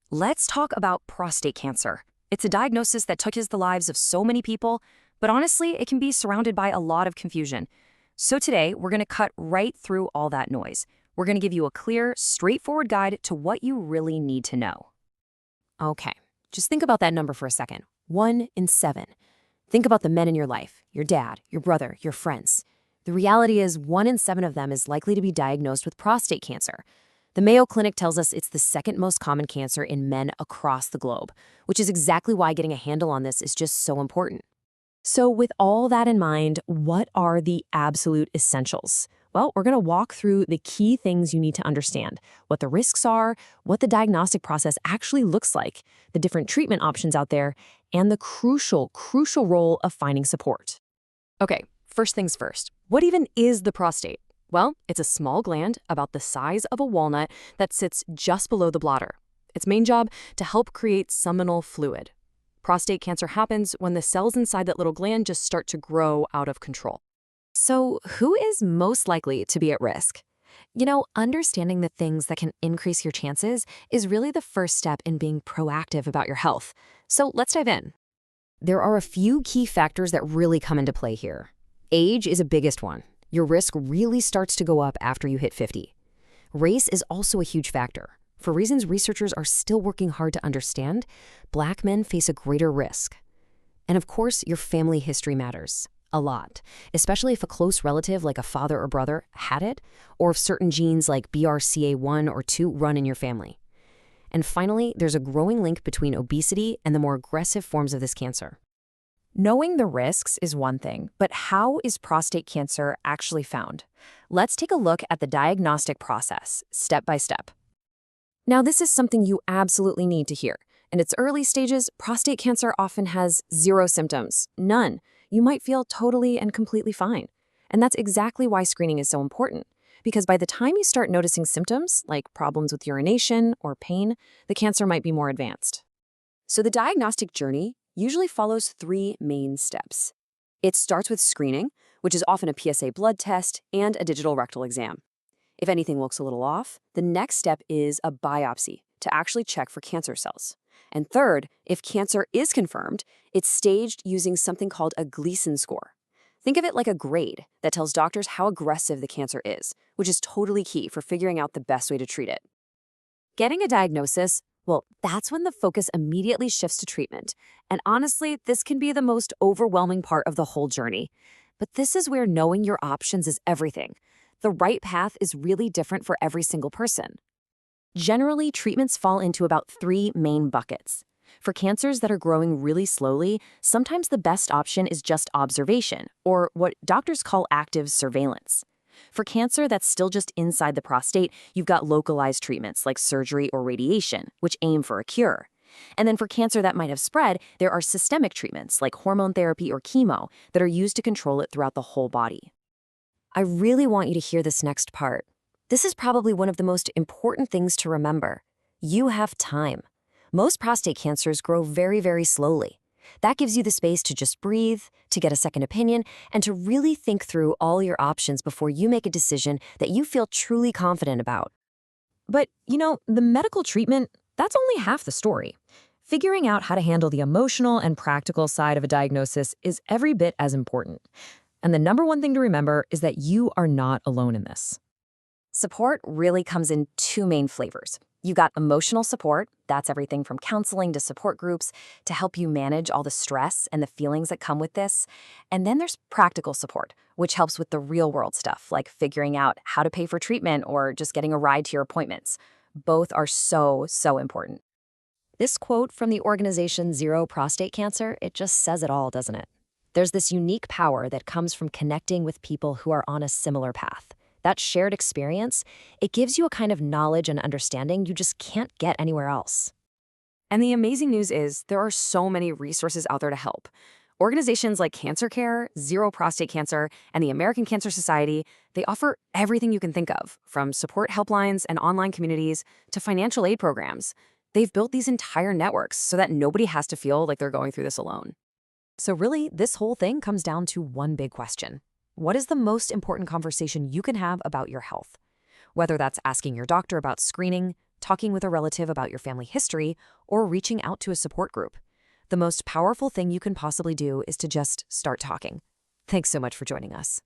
Let's talk about prostate cancer. It's a diagnosis that touches the lives of so many people, but honestly, it can be surrounded by a lot of confusion. So today, we're going to cut right through all that noise. We're going to give you a clear, straightforward guide to what you really need to know. Okay, just think about that number for a second. 1 in 7. Think about the men in your life, your dad, your brother, your friends. The reality is 1 in 7 of them is likely to be diagnosed with prostate cancer. The Mayo Clinic tells us it's the second most common cancer in men across the globe, which is exactly why getting a handle on this is just so important. So with all that in mind, what are the absolute essentials? Well, we're going to walk through the key things you need to understand, what the risks are, what the diagnostic process actually looks like, the different treatment options out there, and the crucial role of finding support. Okay, first things first. What even is the prostate? Well, it's a small gland about the size of a walnut that sits just below the bladder. Its main job, to help create seminal fluid. Prostate cancer happens when the cells inside that little gland just start to grow out of control. So who is most likely to be at risk? Understanding the things that can increase your chances is really the first step in being proactive about your health. So let's dive in. There are a few key factors that really come into play here. Age is a biggest one. Your risk really starts to go up after you hit 50. Race is also a huge factor. For reasons researchers are still working hard to understand, Black men face a greater risk. And of course, your family history matters a lot, especially if a close relative like a father or brother had it, or if certain genes like BRCA1 or 2 run in your family. And finally, there's a growing link between obesity and the more aggressive forms of this cancer. Knowing the risks is one thing, but how is prostate cancer actually found? Let's take a look at the diagnostic process, step by step. Now, this is something you absolutely need to hear. In its early stages, prostate cancer often has 0 symptoms, none. You might feel totally and completely fine. And that's exactly why screening is so important. Because by the time you start noticing symptoms, like problems with urination or pain, the cancer might be more advanced. So the diagnostic journey usually follows 3 main steps. It starts with screening, which is often a PSA blood test and a digital rectal exam. If anything looks a little off, the next step is a biopsy to actually check for cancer cells. And third, if cancer is confirmed, it's staged using something called a Gleason score. Think of it like a grade that tells doctors how aggressive the cancer is, which is totally key for figuring out the best way to treat it. Getting a diagnosis, well, that's when the focus immediately shifts to treatment. And honestly, this can be the most overwhelming part of the whole journey. But this is where knowing your options is everything. The right path is really different for every single person. Generally, treatments fall into about 3 main buckets. For cancers that are growing really slowly, sometimes the best option is just observation, or what doctors call active surveillance. For cancer that's still just inside the prostate, you've got localized treatments like surgery or radiation, which aim for a cure. And then for cancer that might have spread, there are systemic treatments like hormone therapy or chemo that are used to control it throughout the whole body. I really want you to hear this next part. This is probably one of the most important things to remember. You have time. Most prostate cancers grow very, very slowly. That gives you the space to just breathe, to get a second opinion, and to really think through all your options before you make a decision that you feel truly confident about. But, the medical treatment, that's only half the story. Figuring out how to handle the emotional and practical side of a diagnosis is every bit as important. And the number one thing to remember is that you are not alone in this. Support really comes in 2 main flavors. You got emotional support, that's everything from counseling to support groups to help you manage all the stress and the feelings that come with this. And then there's practical support, which helps with the real-world stuff, like figuring out how to pay for treatment or just getting a ride to your appointments. Both are so important. This quote from the organization Zero Prostate Cancer, it just says it all, doesn't it? There's this unique power that comes from connecting with people who are on a similar path. That shared experience, it gives you a kind of knowledge and understanding you just can't get anywhere else. And the amazing news is there are so many resources out there to help. Organizations like Cancer Care, Zero Prostate Cancer, and the American Cancer Society, they offer everything you can think of, from support helplines and online communities to financial aid programs. They've built these entire networks so that nobody has to feel like they're going through this alone. So really, this whole thing comes down to one big question. What is the most important conversation you can have about your health? Whether that's asking your doctor about screening, talking with a relative about your family history, or reaching out to a support group. The most powerful thing you can possibly do is to just start talking. Thanks so much for joining us.